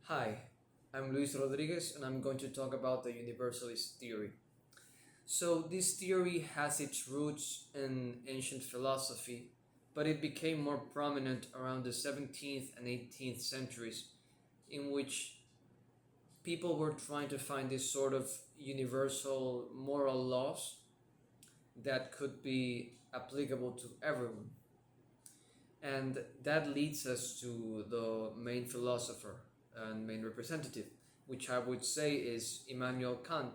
Hi, I'm Luis Rodriguez and I'm going to talk about the Universalist theory. So, this theory has its roots in ancient philosophy, but it became more prominent around the 17th and 18th centuries, in which people were trying to find this sort of universal moral laws that could be applicable to everyone. And that leads us to the main philosopher and main representative, which I would say is Immanuel Kant.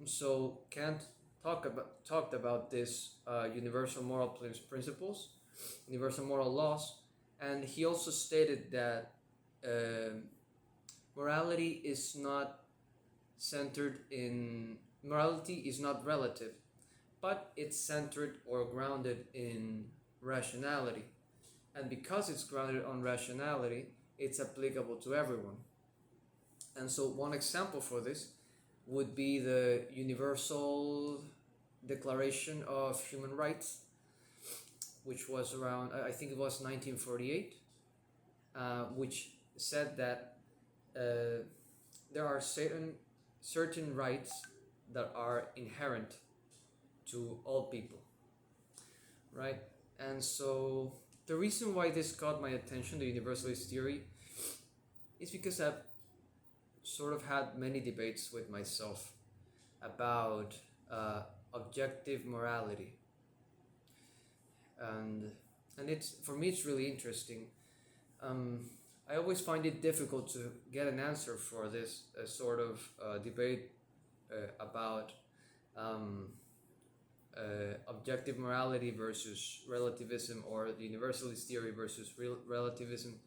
So Kant talked about this universal moral principles, universal moral laws, and he also stated that uh, morality is not centered in morality is not relative, but it's centered or grounded in rationality. And because it's grounded on rationality, it's applicable to everyone. And so, one example for this would be the Universal Declaration of Human Rights, which was around, I think it was 1948, which said that there are certain rights that are inherent to all people, right? And so the reason why this caught my attention, the universalist theory, is because I've sort of had many debates with myself about objective morality, and it's for me it's really interesting. Um, I always find it difficult to get an answer for this sort of debate about um, objective morality versus relativism, or the universalist theory versus relativism.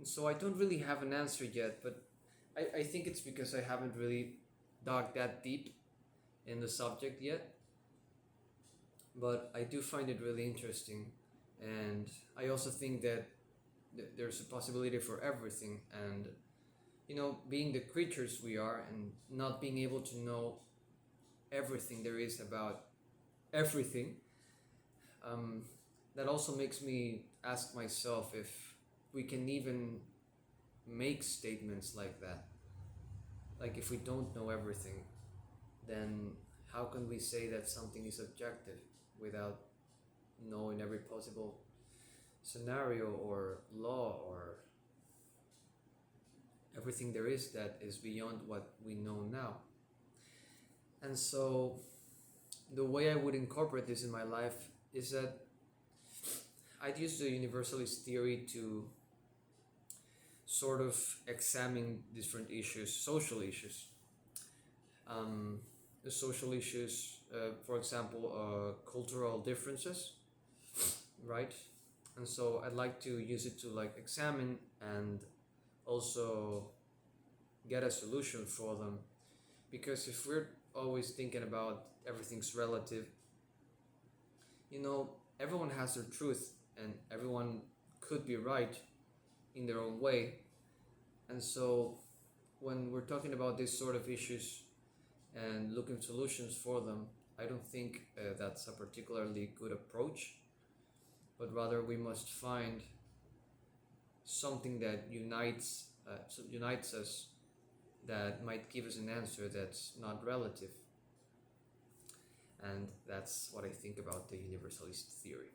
And so I don't really have an answer yet, but I think it's because I haven't really dug that deep in the subject yet. But I do find it really interesting, and I also think that there's a possibility for everything. And being the creatures we are and not being able to know everything there is about everything, um, that also makes me ask myself if we can even make statements like that. Like, if we don't know everything, then how can we say that something is objective without knowing every possible scenario or law or everything there is that is beyond what we know now? And so the way I would incorporate this in my life is that I'd use the universalist theory to sort of examine different issues, social issues. The social issues, for example, cultural differences, right? And so I'd like to use it to like examine and also get a solution for them. Because if we're always thinking about everything's relative, everyone has their truth and everyone could be right in their own way. And so when we're talking about these sort of issues and looking solutions for them, I don't think that's a particularly good approach, but rather we must find something that unites us, that might give us an answer that's not relative. And that's what I think about the universalist theory.